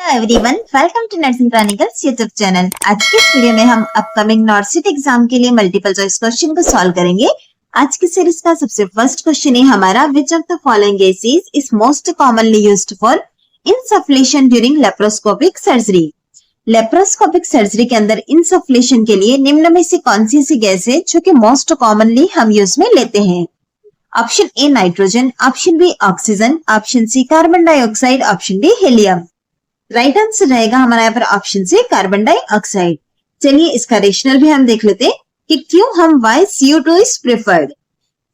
Hello everyone, welcome to Nursing Chronicles YouTube channel. आज के इस वीडियो में हम अपकमिंग नॉर्सिट एग्जाम के लिए मल्टीपल चॉइस क्वेश्चन को सॉल्व करेंगे। आज की सीरीज का सबसे फर्स्ट क्वेश्चन है हमारा, which of the following gases is most commonly used for insufflation during laparoscopic surgery. Laparoscopic surgery के अंदर इनसफलेशन के लिए निम्न में से कौन सी ऐसी गैस है जो कि मोस्ट कॉमनली हम यूज में लेते हैं? Option A nitrogen, option B oxygen, option C carbon dioxide, option D helium. Right answer रहेगा हमारा यहाँ पर ऑप्शन से कार्बन डाइऑक्साइड। चलिए इसका रेशनल भी हम देख लेते हैं कि क्यों हम Y CO2 is preferred.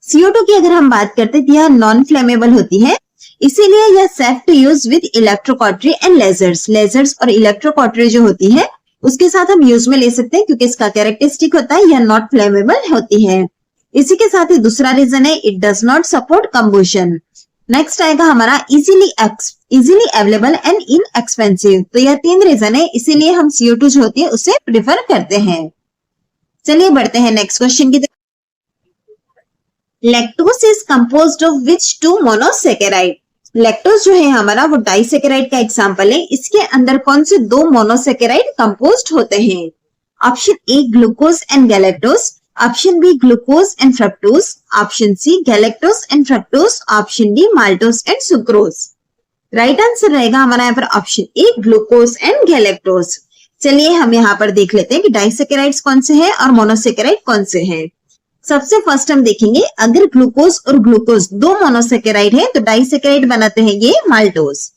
CO2 की अगर हम बात करते हैं तो यह नॉन फ्लेमेबल होती है, इसीलिए यह safe to use with electrocautery and lasers. Lasers और इलेक्ट्रोकॉटरी जो होती है उसके साथ हम यूज में ले सकते हैं क्योंकि इसका कैरेक्टरिस्टिक होता है यह नॉट फ्लेमेबल होती है। इसी के साथ ही दूसरा रीजन है it does not support combustion. Next आएगा हमारा इजीली अवेलेबल एंड इनएक्सपेंसिव। तो यह तीन रीजन है, इसीलिए हम CO2 जो होती है उसे प्रिफर करते हैं। चलिए बढ़ते हैं नेक्स्ट क्वेश्चन की तरफ। Lactose is composed of which two monosaccharide. Lactose जो है हमारा वो डाइसेकेराइड का एग्जांपल है। इसके अंदर कौन से दो मोनोसेकेराइड कंपोज्ड होते हैं? Option A glucose and galactose, option B glucose and fructose, option C galactose and fructose, option D maltose and sucrose. Right answer रहेगा हमारा यहाँ पर option A glucose and galactose. चलिए हम यहाँ पर देख लेते हैं कि डाइसेकेराइड्स कौन से हैं और मोनोसेकेराइड कौन से हैं। सबसे फर्स्ट हम देखेंगे, अगर ग्लूकोज और ग्लूकोज दो मोनोसेकेराइड है तो डाइसेकेराइड बनाते हैं ये माल्टोज।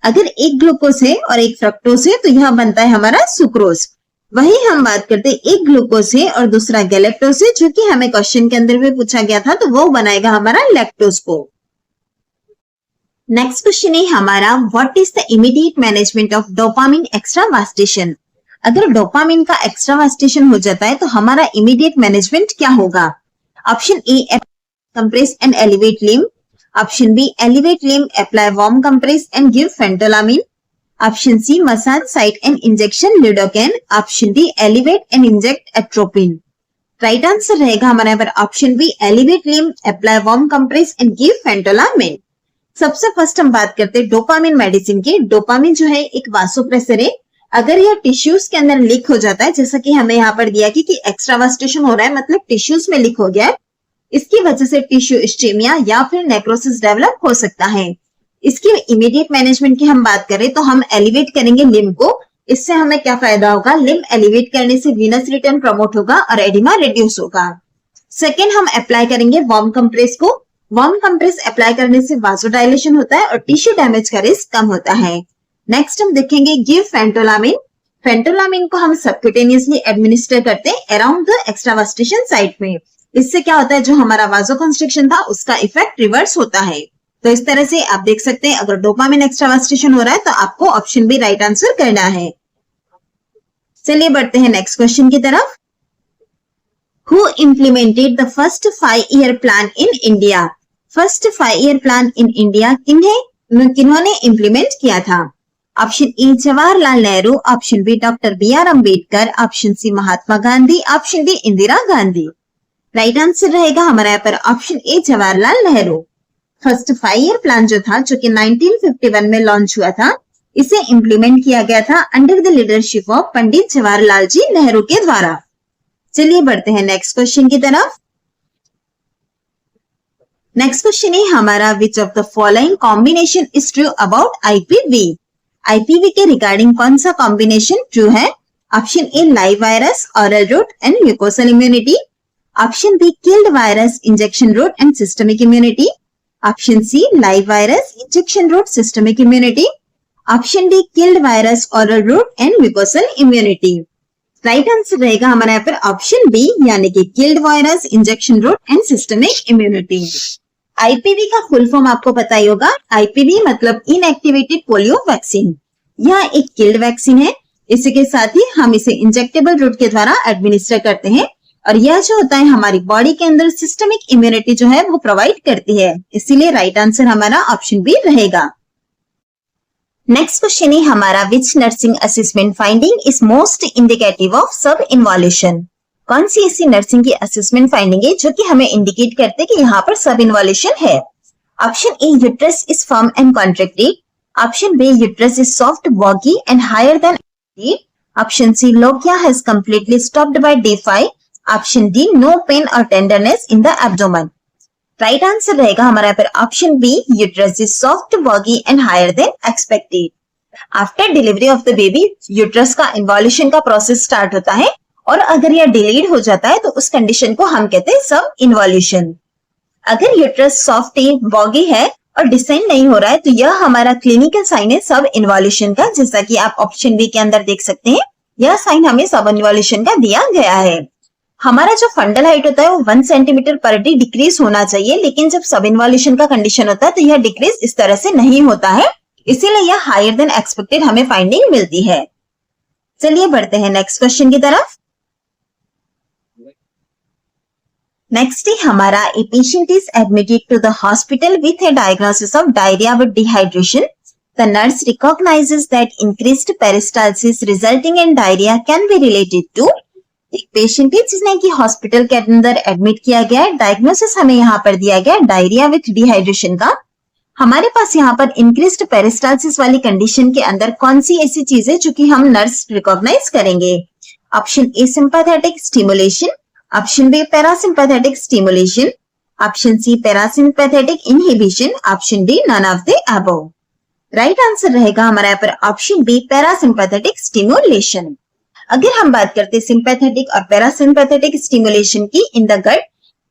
अगर एक ग्लूकोज है और एक फ्रक्टोज है तो यह बनता है हमारा सुक्रोज। वही हम बात करते हैं एक ग्लूकोज है और दूसरा गैलेक्टोज है, जो कि हमें क्वेश्चन के अंदर भी पूछा गया था, तो वो बनाएगा हमारा लैक्टोज को। नेक्स्ट क्वेश्चन है हमारा, what is the immediate management of dopamine extravasation. अगर डोपामिन का एक्स्ट्रावास्टेशन हो जाता है तो हमारा इमीडिएट मैनेजमेंट क्या होगा? Option A compress and elevate limb, option B elevate limb, apply warm compress and give phentolamine, option C massage site and injection lidocaine, option D elevate and inject atropine. Right answer रहेगा हमारे यहाँ पर option B elevate limb, apply warm compress and give phentolamine. सबसे first हम बात करते हैं dopamine medicine की। डोपामिन जो है एक वासोप्रेसर है। अगर यह टिश्यूज के अंदर लीक हो जाता है, जैसा कि हमें यहाँ पर दिया कि एक्स्ट्रावास्टेशन हो रहा है, मतलब टिश्यूज में लीक हो गया है, इसकी वजह से टिश्यू इस्चेमिया या फिर नेक्रोसिस डेवलप हो सकता है। इसकी इमीडिएट मैनेजमेंट की हम बात करें तो हम एलिवेट करेंगे लिम्ब को। इससे हमें क्या फायदा होगा? लिम्ब एलिवेट करने से वीनस रिटर्न प्रमोट होगा और एडिमा रिड्यूस होगा। सेकेंड, हम अप्लाई करेंगे वार्म कंप्रेस को। वार्म कंप्रेस अप्लाई करने से वासोडाइलेशन होता है और टिश्यू डैमेज का रिस्क कम होता है। नेक्स्ट हम देखेंगे गिव फेंटोलामिन। फेंटोलामिन को हम सबक्यूटेनियसली एडमिनिस्टर करते हैं अराउंड द एक्स्ट्रावास्टेशन साइट में। इससे क्या होता है, जो हमारा वासोकंस्ट्रिक्शन था उसका इफेक्ट रिवर्स होता है। तो इस तरह से आप देख सकते हैं अगर डोपामिन एक्स्ट्रावास्टेशन हो रहा है तो आपको ऑप्शन बी राइट आंसर करना है। चलिए बढ़ते हैं नेक्स्ट क्वेश्चन की तरफ। Who implemented the first 5-year plan in India. First 5-year plan in India किन्होंने इम्प्लीमेंट किया था? Option A Jawaharlal Nehru, option B doctor BR Ambedkar, option C Mahatma Gandhi, option D Indira Gandhi. Right answer रहेगा हमारे यहाँ पर option A Jawaharlal Nehru. First 5-year plan जो था, जो कि 1951 में लॉन्च हुआ था, इसे इम्प्लीमेंट किया गया था under the leadership of Pandit Jawaharlal ji Nehru के द्वारा। चलिए बढ़ते हैं नेक्स्ट क्वेश्चन की तरफ। नेक्स्ट क्वेश्चन है हमारा, which of the following combination is true about IPV। IPV के रिगार्डिंग कौन सा कॉम्बिनेशन ट्रू है? Option A live virus, oral route and mucosal immunity, option B killed virus, injection route and systemic immunity, option C live virus, injection route, systemic immunity, option D killed virus, oral route and mucosal immunity. Right answer रहेगा हमारे यहाँ पर option B, यानी कि killed virus, injection route and systemic immunity. IPV का full form आपको पता ही होगा। IPV मतलब इनएक्टिवेटेड पोलियो वैक्सीन। यह एक किल्ड वैक्सीन है। इसी के साथ ही हम इसे इंजेक्टेबल रूट के द्वारा एडमिनिस्टर करते हैं और यह जो होता है हमारी बॉडी के अंदर सिस्टमिक इम्यूनिटी जो है वो प्रोवाइड करती है। इसीलिए राइट आंसर हमारा ऑप्शन बी रहेगा। नेक्स्ट क्वेश्चन है हमारा, विच nursing assessment finding is most indicative of सब इन्वॉल्यूशन। कौन सी ऐसी नर्सिंग की असेसमेंट फाइंडिंग है जो कि हमें इंडिकेट करते हैं कि यहाँ पर सब इन्वॉल्यूशन है? Option A uterus is firm and contracted, option B, uterus is soft, वॉगी and higher than D. Option C, lochia has completely stopped by day 5. Option D, no pain और tenderness in the abdomen. Right answer रहेगा हमारा यहाँ पर option B, uterus is soft, वॉगी and higher than expected. After delivery of the baby uterus का involution का process start होता है और अगर यह डिलेड हो जाता है तो उस कंडीशन को हम कहते हैं सब इन्वॉल्यूशन. अगर यूट्रस सॉफ्ट है, वॉगी है और डिसेंड नहीं हो रहा है तो यह हमारा क्लिनिकल साइन है सब इन्वॉल्यूशन का, जैसा कि आप ऑप्शन बी के अंदर देख सकते हैं. यह साइन हमें सब इन्वॉल्यूशन का दिया गया है. हमारा जो फंडल हाइट होता है वो 1 सेंटीमीटर पर डे डिक्रीज होना चाहिए, लेकिन जब सब इन्वॉल्यूशन का कंडीशन होता है तो यह डिक्रीज इस तरह से नहीं होता है, इसीलिए यह हायर देन एक्सपेक्टेड हमें फाइंडिंग मिलती है. चलिए बढ़ते हैं नेक्स्ट क्वेश्चन की तरफ. नेक्स्ट है हमारा, a patient is admitted to the hospital with a diagnosis of diarrhoea with dehydration. The nurse recognises that increased peristalsis resulting in diarrhoea can be related to. एक पेशेंट है जिसने कि hospital के अंदर एडमिट किया गया है. डायग्नोसिस हमें यहाँ पर दिया गया डायरिया विथ डिहाइड्रेशन का. हमारे पास यहाँ पर इंक्रीज्ड पेरिस्टाल्सिस वाली कंडीशन के अंदर कौन सी ऐसी चीज है जो कि हम नर्स रिकॉग्नाइज करेंगे. Option A, sympathetic stimulation. Option B, parasympathetic stimulation. Option C, parasympathetic inhibition. Option D, none of the above. Right answer रहेगा हमारा यहाँ पर ऑप्शन बी, पैरासिम्पैथेटिक स्टिमुलेशन. अगर हम बात करते हैं सिंपैथेटिक और पैरासिम्पैथेटिक स्टिमुलेशन की इन द गट,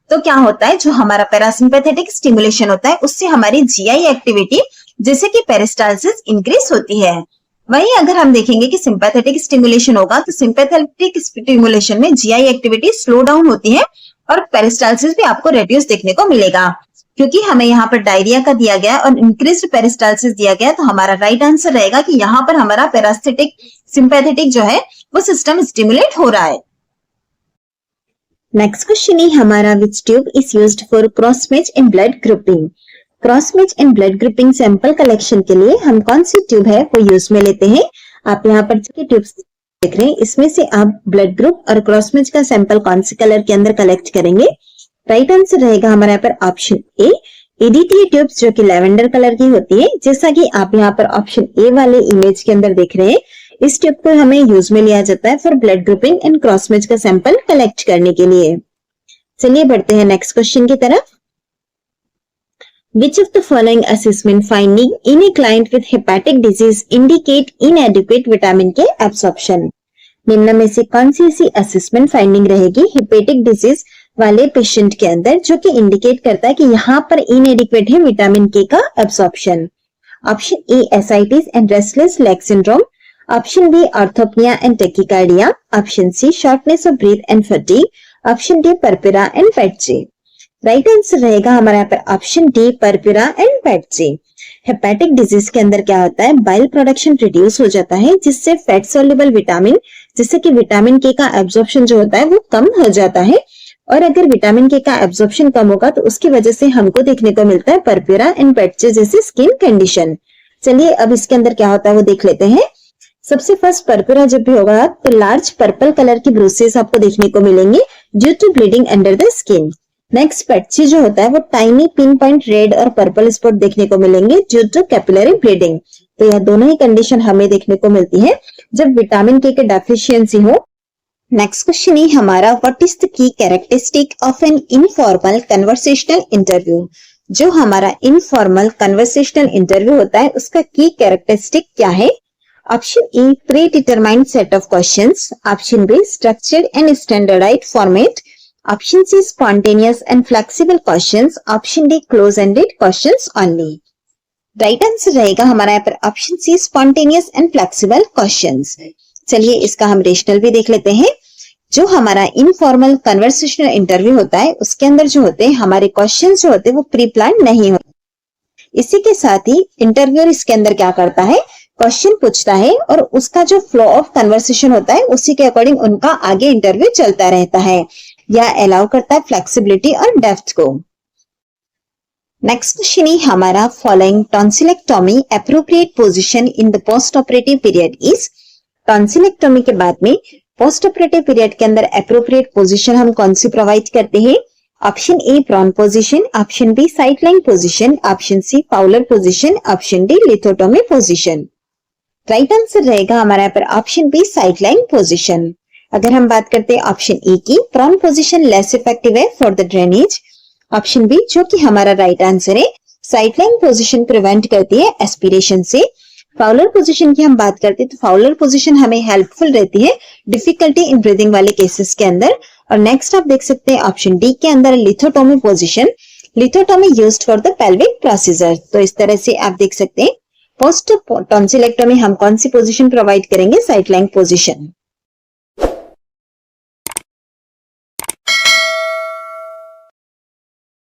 तो क्या होता है, जो हमारा पैरासिम्पैथेटिक स्टिमुलेशन होता है उससे हमारी जीआई एक्टिविटी जैसे कि पेरिस्टाल्सिस इंक्रीज होती है. वहीं अगर हम देखेंगे कि सिंपैथेटिक स्टिमुलेशन होगा तो सिंपैथेटिक स्टिमुलेशन में जीआई एक्टिविटी स्लो डाउन होती है और पेरिस्टाल्सिस भी आपको रेड्यूस देखने को मिलेगा. क्योंकि हमें यहाँ पर डायरिया का दिया गया और इंक्रीज्ड पेरिस्टाल्सिस दिया गया, तो हमारा राइट आंसर रहेगा कि यहाँ पर हमारा पैरासिटिक सिंपैथेटिक जो है वो सिस्टम स्टिमुलेट हो रहा है. नेक्स्ट क्वेश्चन है हमारा, which tube is used for cross match in blood grouping. Cross match in blood grouping sample collection के लिए हम कौन सी ट्यूब है वो यूज में लेते हैं. आप यहाँ पर ट्यूब्स देख रहे हैं, इसमें से आप ब्लड ग्रुप और क्रॉस मैच का सैंपल कौन से कलर के अंदर कलेक्ट करेंगे. राइट आंसर रहेगा हमारे यहाँ पर ऑप्शन ए, एडीटी ट्यूब्स जो कि लेवेंडर कलर की होती है, जैसा कि आप यहाँ पर ऑप्शन ए वाले इमेज के अंदर देख रहे हैं. इस ट्यूब को हमें यूज में लिया जाता है for blood grouping and cross match का सैंपल कलेक्ट करने के लिए. चलिए बढ़ते हैं नेक्स्ट क्वेश्चन की तरफ. Which of the following assessment finding in a client with hepatic disease indicate inadequate vitamin K absorption? निम्न में से कौन सी ऐसी असेसमेंट फाइंडिंग रहेगी हेपेटिक डिजीज वाले पेशेंट के अंदर जो कि इंडिकेट करता है कि यहाँ पर इनएडिक्वेट है विटामिन के का absorption. Option A, ascites and restless leg syndrome. Option B, orthopnea and tachycardia. Option C, shortness of breath and fatigue. Option D, purpura and petechiae. Right answer रहेगा हमारे यहाँ पर option D, purpura and petechiae. Hepatic disease के अंदर क्या होता है, bile production reduce हो जाता है जिससे फैट सोल्युबल विटामिन जिससे कि विटामिन के का एब्जॉर्प्शन जो होता है वो कम हो जाता है. और अगर विटामिन के का एब्जॉर्प्शन कम होगा तो उसकी वजह से हमको देखने को मिलता है परपिरा एंड पेटजे जैसी स्किन कंडीशन. चलिए अब इसके अंदर क्या होता है वो देख लेते हैं. सबसे फर्स्ट परपिरा जब भी होगा तो लार्ज पर्पल कलर की ब्रूसेस आपको देखने को मिलेंगे due to bleeding under the skin. Next petechiae जो होता है वो टाइनी पिन पॉइंट रेड और पर्पल स्पॉट देखने को मिलेंगे ड्यू टू कैपिलरी ब्लीडिंग. तो यह दोनों ही कंडीशन हमें देखने को मिलती है जब विटामिन के डेफिशिएंसी हो. नेक्स्ट क्वेश्चन है हमारा, what is the key characteristic of an informal conversational interview. जो हमारा इनफॉर्मल कन्वर्सेशनल इंटरव्यू होता है उसका की कैरेक्टरिस्टिक क्या है. Option A, predetermined set of questions. Option B, structured and standardised format. Option C, spontaneous and flexible questions. Option D, close ended questions only. Right answer रहेगा हमारा यहाँ पर option C, spontaneous and flexible questions. चलिए इसका हम rational भी देख लेते हैं. जो हमारा इनफॉर्मल कन्वर्सेशनल इंटरव्यू होता है उसके अंदर जो होते हैं हमारे क्वेश्चंस जो होते हैं वो प्री प्लान नहीं होते. इसी के साथ ही इंटरव्यूअर इसके अंदर क्या करता है, क्वेश्चन पूछता है और उसका जो फ्लो ऑफ कन्वर्सेशन होता है उसी के अकॉर्डिंग उनका आगे इंटरव्यू चलता रहता है. या अलाउ करता है फ्लेक्सिबिलिटी और डेप्थ को. नेक्स्ट क्वेश्चन है हमारा, following tonsillectomy appropriate position in the post operative period is. Tonsillectomy के बाद में पोस्ट ऑपरेटिव पीरियड के अंदर एप्रोप्रिएट पोजीशन हम कौन सी प्रोवाइड करते हैं. Option A prone position, option B side line position, option C Fowler position, option D lithotomy position. Right answer रहेगा हमारा यहाँ पर option B side line position. अगर हम बात करते हैं ऑप्शन ए की, प्रॉन पोजीशन लेस इफेक्टिव है for the drainage. Option B जो कि हमारा राइट आंसर है, साइड लाइन पोजीशन प्रिवेंट करती है एस्पिरेशन से। फाउलर पोजीशन की हम बात करते हैं तो फाउलर पोजीशन हमें हेल्पफुल रहती है डिफिकल्टी इन ब्रीदिंग वाले केसेस के अंदर। और नेक्स्ट आप देख सकते हैं ऑप्शन डी के अंदर lithotomy position, lithotomy used for the pelvic procedure. तो इस तरह से आप देख सकते हैं पोस्ट टॉन्सिलेक्टोमी हम कौन सी पोजीशन प्रोवाइड करेंगे, साइड लाइन पोजीशन।